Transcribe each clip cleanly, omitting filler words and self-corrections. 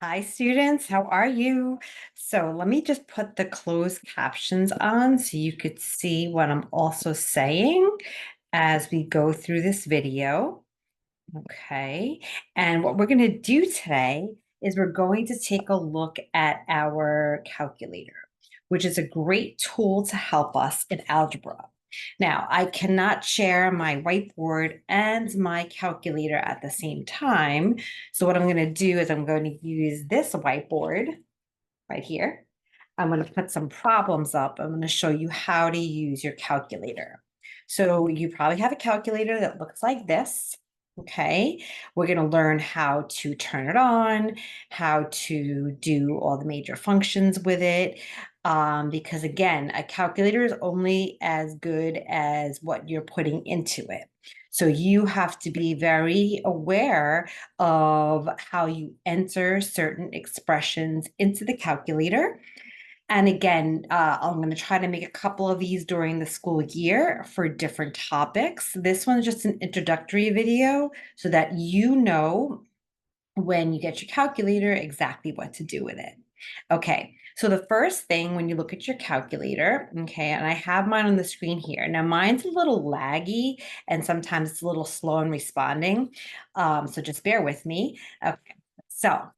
Hi, students. How are you? So let me just put the closed captions on so you could see what I'm also saying as we go through this video. Okay. And what we're going to do today is we're going to take a look at our calculator, which is a great tool to help us in algebra. Now, I cannot share my whiteboard and my calculator at the same time. So what I'm going to do is I'm going to use this whiteboard right here. I'm going to put some problems up. I'm going to show you how to use your calculator. So you probably have a calculator that looks like this. Okay, we're going to learn how to turn it on, how to do all the major functions with it. Because again, a calculator is only as good as what you're putting into it. So you have to be very aware of how you enter certain expressions into the calculator. And again, I'm going to try to make a couple of these during the school year for different topics. This one's just an introductory video so that you know when you get your calculator exactly what to do with it. Okay, so the first thing when you look at your calculator, okay, and I have mine on the screen here. Now mine's a little laggy and sometimes it's a little slow in responding. So just bear with me. Okay, so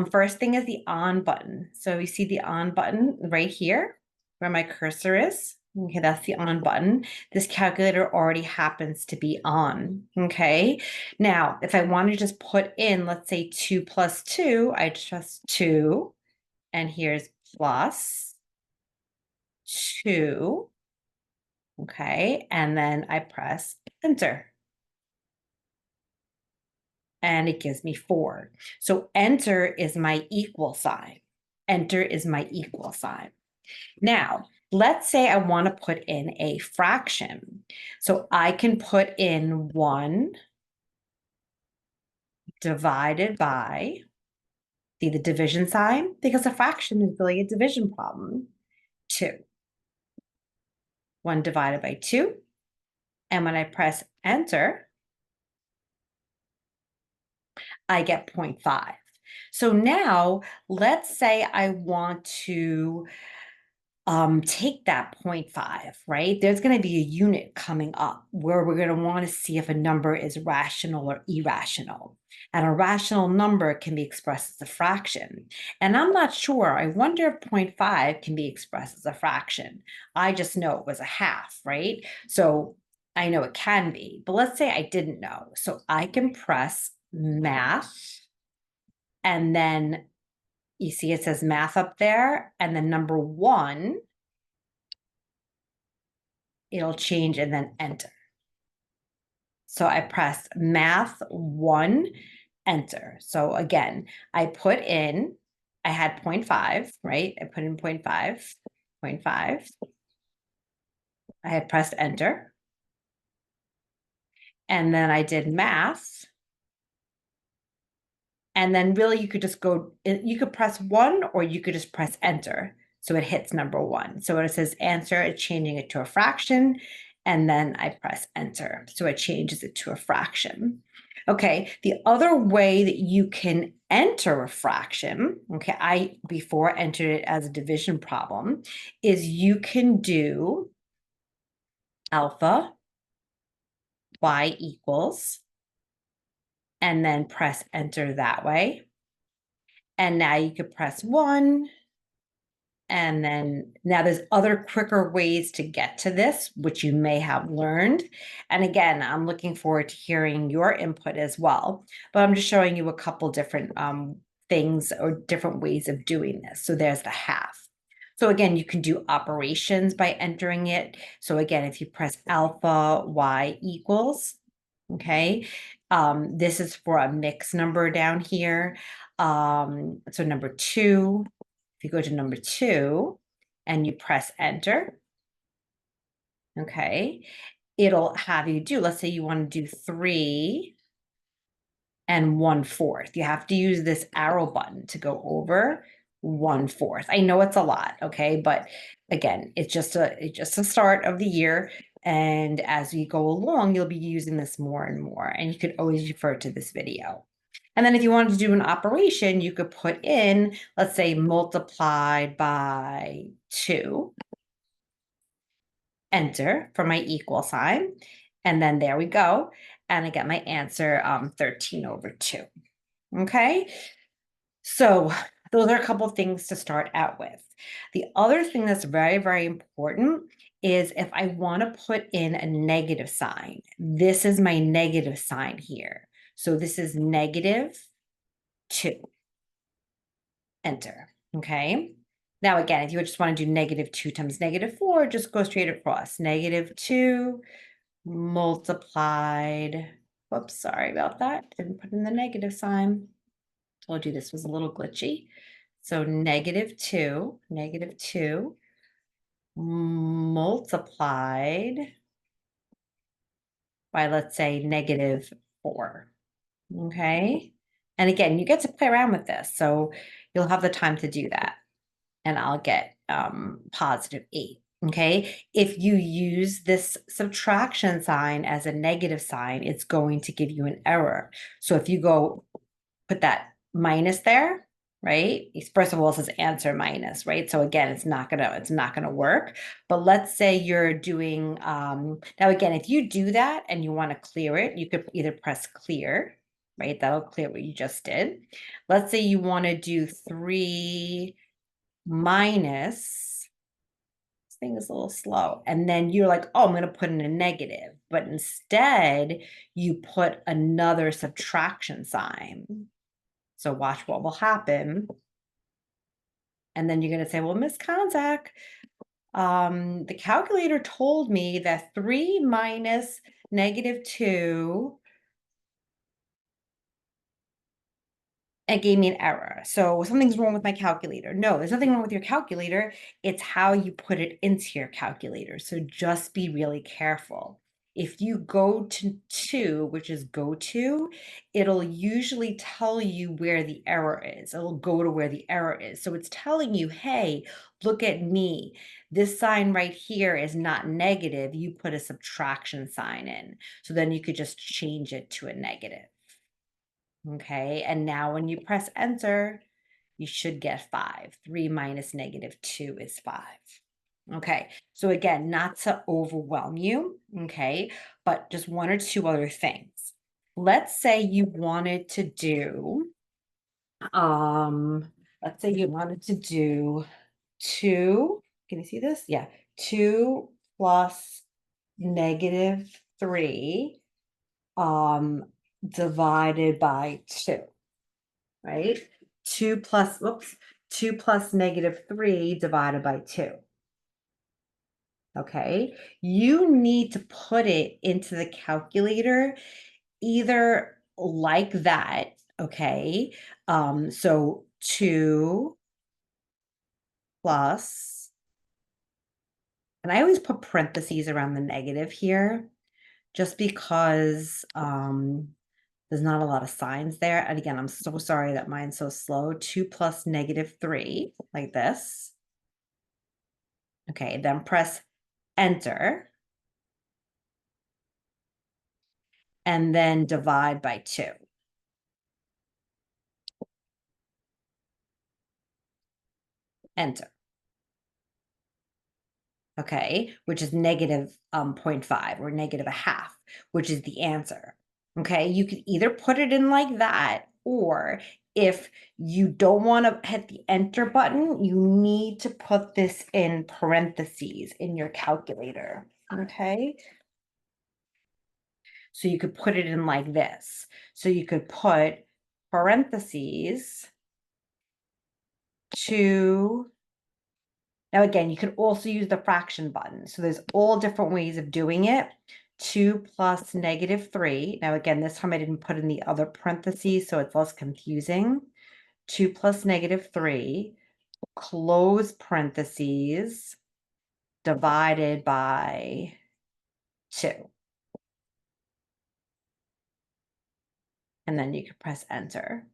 first thing is the on button. So you see the on button right here where my cursor is. Okay, that's the on button. This calculator already happens to be on. Okay, now if I want to just put in, let's say 2 plus 2, I just 2, and here's plus 2. Okay, and then I press enter. And it gives me 4. So enter is my equal sign. Enter is my equal sign. Now, let's say I want to put in a fraction. So I can put in 1 divided by, see the division sign? Because a fraction is really a division problem. 2. 1 divided by 2. And when I press enter, I get 0.5. So now let's say I want to take that 0.5, right? There's going to be a unit coming up where we're going to want to see if a number is rational or irrational. And a rational number can be expressed as a fraction. And I'm not sure. I wonder if 0.5 can be expressed as a fraction. I just know it was a half, right? So I know it can be, but let's say I didn't know. So I can press math, and then you see it says math up there, and then number 1, it'll change and then enter. So I press math 1, enter. So again, I put in, I had 0.5, right? I put in 0.5, 0.5. I had pressed enter. And then I did math. And then really you could just go, you could press 1 or you could just press enter. So it hits number 1. So when it says answer, it's changing it to a fraction. And then I press enter. So it changes it to a fraction. Okay, the other way that you can enter a fraction, okay, I before entered it as a division problem, is you can do alpha y equals, and then press enter that way. And now you could press 1. And then now there's other quicker ways to get to this, which you may have learned. And again, I'm looking forward to hearing your input as well. But I'm just showing you a couple different things or different ways of doing this. So there's the half. So again, you can do operations by entering it. So again, if you press alpha y equals, okay, this is for a mixed number down here. So number 2. If you go to number 2 and you press enter, okay, it'll have you do, let's say you want to do 3 and 1/4. You have to use this arrow button to go over 1/4. I know it's a lot, okay, but again, it's just a start of the year. And as we go along, you'll be using this more and more, and you could always refer to this video. And then if you wanted to do an operation, you could put in, let's say, multiplied by 2, enter for my equal sign. And then there we go. And I get my answer, 13 over 2. Okay. So those are a couple of things to start out with. The other thing that's very, very important is if I want to put in a negative sign, this is my negative sign here. So this is -2, enter, okay? Now, again, if you just want to do -2 times -4, just go straight across. -2 multiplied, whoops, sorry about that. Didn't put in the negative sign. Told you this was a little glitchy. So -2 multiplied by, let's say, -4. Okay. And again, you get to play around with this. So you'll have the time to do that. And I'll get +8. Okay. If you use this subtraction sign as a negative sign, it's going to give you an error. So if you go put that minus there, right? First of all, it says answer minus, right? So again, it's not gonna work. But let's say you're doing now again, if you do that and you want to clear it, you could either press clear, right? That'll clear what you just did. Let's say you want to do 3 minus, this thing is a little slow. And then you're like, oh, I'm going to put in a negative. But instead, you put another subtraction sign. So watch what will happen. And then you're going to say, well, Miss Konzak, the calculator told me that 3 minus -2 it gave me an error. So something's wrong with my calculator. No, there's nothing wrong with your calculator. It's how you put it into your calculator. So just be really careful. If you go to 2, which is go to, it'll usually tell you where the error is. It'll go to where the error is. So it's telling you, hey, look at me. This sign right here is not negative. You put a subtraction sign in. So then you could just change it to a negative. Okay, and now when you press enter, you should get 5. 3 minus -2 is 5. Okay, so again, not to overwhelm you, okay, but just one or two other things. Let's say you wanted to do, let's say you wanted to do 2, can you see this? Yeah, 2 plus -3 um divided by 2. Right? 2 plus, whoops, 2 plus -3 divided by 2. Okay. You need to put it into the calculator either like that. Okay. So 2 plus, and I always put parentheses around the negative here just because there's not a lot of signs there. And again, I'm so sorry that mine's so slow. 2 plus -3, like this. Okay, then press enter and then divide by 2. Enter. Okay, which is negative 0.5 or negative a half, which is the answer. Okay, you could either put it in like that, or if you don't want to hit the enter button, you need to put this in parentheses in your calculator. Okay, so you could put it in like this. So you could put parentheses 2. Now, again, you could also use the fraction button. So there's all different ways of doing it. 2 plus -3. Now, again, this time I didn't put in the other parentheses, so it's less confusing. 2 plus -3, close parentheses, divided by 2. And then you could press enter.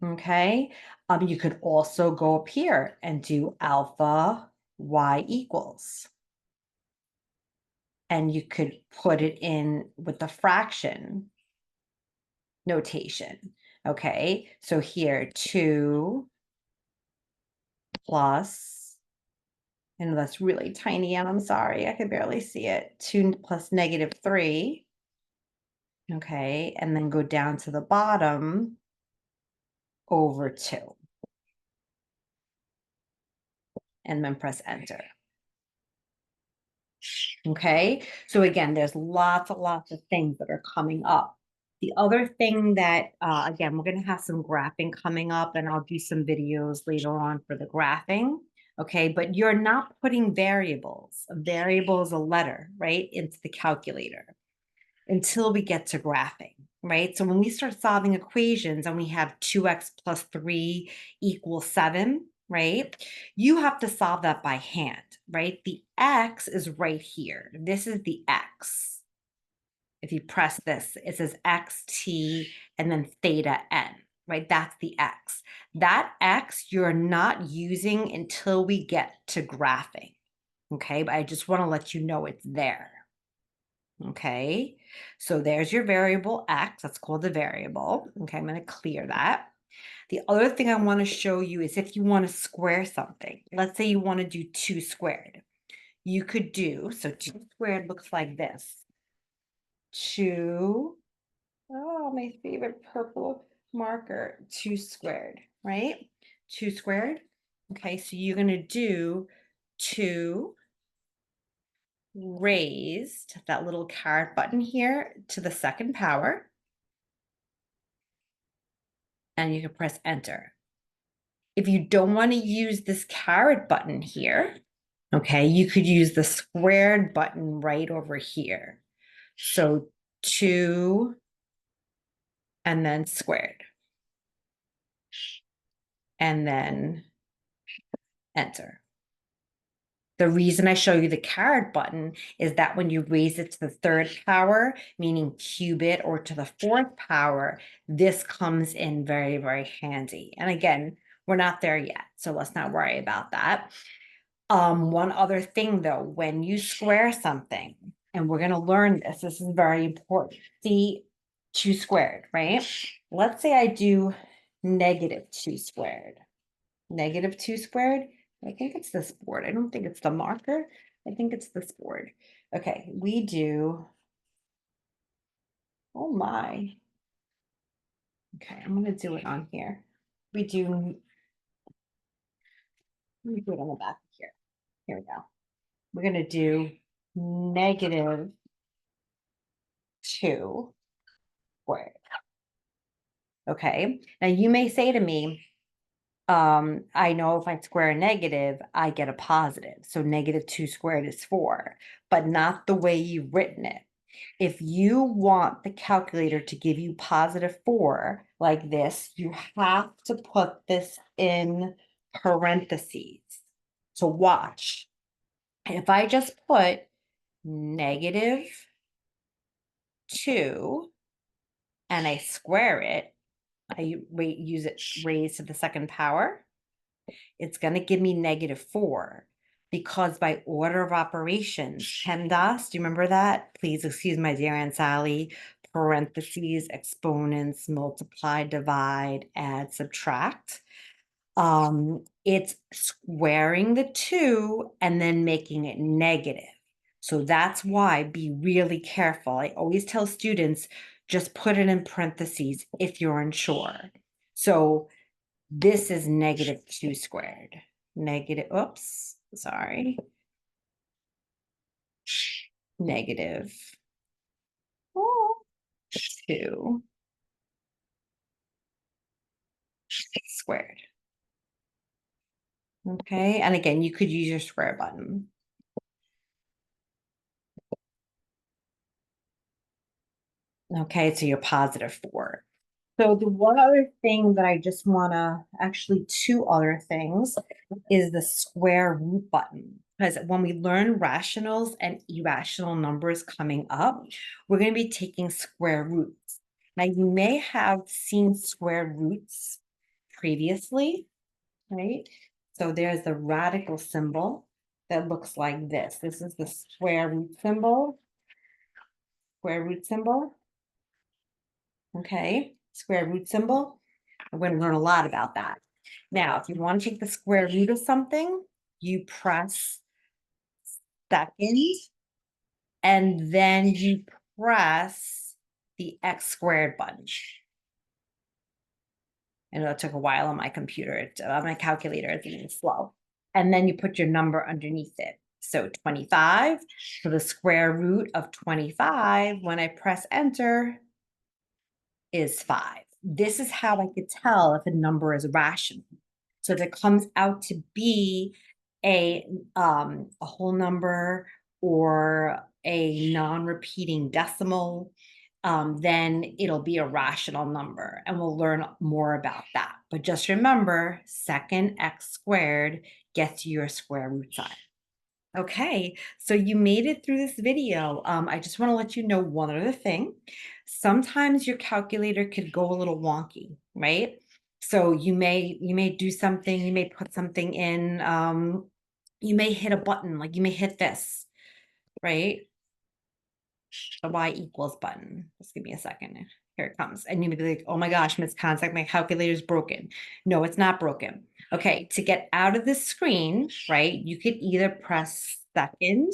Okay. You could also go up here and do alpha y equals. And you could put it in with the fraction. notation. Okay, so here 2 plus, and that's really tiny, and I'm sorry, I can barely see it. 2 plus -3. Okay, and then go down to the bottom over 2, and then press enter. Okay, so again, there's lots of things that are coming up. The other thing that, again, we're going to have some graphing coming up, and I'll do some videos later on for the graphing. Okay, but you're not putting variables. A variable is a letter, right, into the calculator until we get to graphing, right? So when we start solving equations and we have 2x plus 3 equals 7, right? You have to solve that by hand, right? The x is right here. This is the x. If you press this, it says xt and then theta n, right? That's the x. That x you're not using until we get to graphing, okay? But I just want to let you know it's there. Okay, so there's your variable x. That's called the variable. Okay, I'm going to clear that. The other thing I want to show you is if you want to square something. Let's say you want to do 2 squared. You could do, so 2 squared looks like this. 2, oh, my favorite purple marker, 2 squared, right? 2 squared. Okay, so you're going to do 2 raised, that little caret button here, to the second power, and you can press enter. If you don't want to use this caret button here, okay, you could use the squared button right over here. So 2 and then squared, and then enter. The reason I show you the caret button is that when you raise it to the third power, meaning cube it, or to the fourth power, this comes in very, very handy. And again, we're not there yet, so let's not worry about that. One other thing though, when you square something, and we're going to learn this, this is very important. See, 2 squared, right? Let's say I do -2 squared. -2 squared. I think it's this board. I don't think it's the marker. I think it's this board. Okay, we do, oh my. Okay, I'm gonna do it on here. We do, let me do it on the back here. Here we go. We're gonna do -2 squared. Okay, now you may say to me, I know if I square a negative, I get a positive. So -2 squared is 4, but not the way you've written it. If you want the calculator to give you +4 like this, you have to put this in parentheses. So watch. If I just put -2 and I square it, I use it raised to the second power, it's going to give me -4 because by order of operations, PEMDAS, do you remember that? Please excuse my dear Aunt Sally, parentheses, exponents, multiply, divide, add, subtract. It's squaring the 2 and then making it negative. So that's why be really careful. I always tell students, just put it in parentheses if you're unsure. So this is -2 squared. Negative, oops, sorry. Negative 2 squared. Okay, and again, you could use your square button. Okay, so you're +4. So the one other thing that I just want to, actually 2 other things, is the square root button. Because when we learn rationals and irrational numbers coming up, we're going to be taking square roots. Now you may have seen square roots previously, right? So there's the radical symbol that looks like this. This is the square root symbol, okay? square root symbol. We're going to learn a lot about that. Now, if you want to take the square root of something, you press second, and then you press the x squared button. And it took a while on my computer, on my calculator, it's being slow. And then you put your number underneath it. So 25, so the square root of 25, when I press enter, is 5. This is how I could tell if a number is rational. So if it comes out to be a whole number or a non-repeating decimal, then it'll be a rational number, and we'll learn more about that. But just remember, second x squared gets you your square root sign. Okay, so you made it through this video. I just want to let you know one other thing. Sometimes your calculator could go a little wonky, right? So you may do something, you may put something in, you may hit a button, like you may hit this, right? The y equals button. Just give me a second. Here it comes. And you may be like, oh my gosh, Miss Contact, my calculator's broken. No, it's not broken. Okay, to get out of this screen, right, you could either press second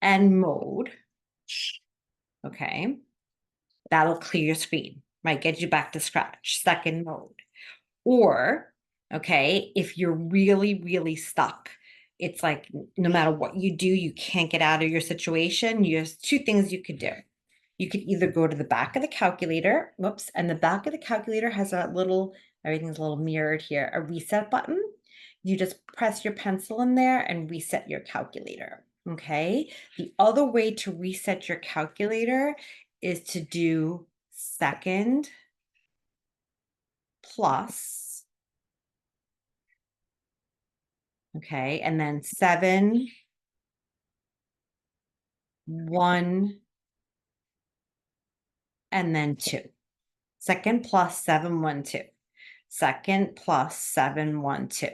and mode. Okay, that'll clear your screen, right? Get you back to scratch, second mode. Or, okay, if you're really, really stuck, it's like no matter what you do, you can't get out of your situation. There's two things you could do. You could either go to the back of the calculator, whoops, and the back of the calculator has a little, everything's a little mirrored here, a reset button. You just press your pencil in there and reset your calculator, okay? The other way to reset your calculator is to do second plus, okay, and then 7, 1, and then 2. Second plus 7, 1, 2. Second plus 7, 1, 2.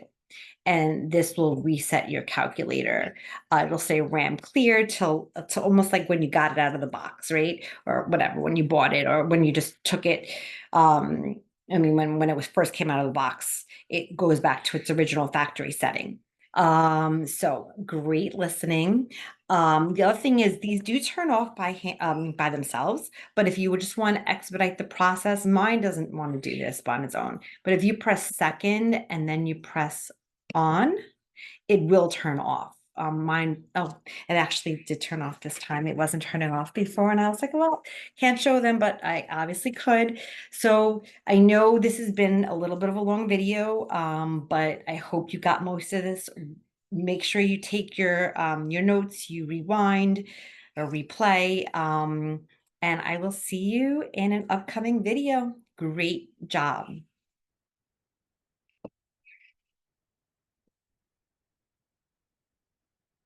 And this will reset your calculator. It'll say RAM clear till almost like when you got it out of the box, right? Or whatever, when you bought it or when you just took it. I mean, when it was first came out of the box, it goes back to its original factory setting. So great listening. The other thing is these do turn off by themselves, but if you would just want to expedite the process, mine doesn't want to do this on its own. But if you press second and then you press on, it will turn off. Mine, oh, it actually did turn off this time. It wasn't turning off before. And I was like, well, can't show them, but I obviously could. So I know this has been a little bit of a long video, but I hope you got most of this. Make sure you take your notes, you rewind or replay, and I will see you in an upcoming video. Great job.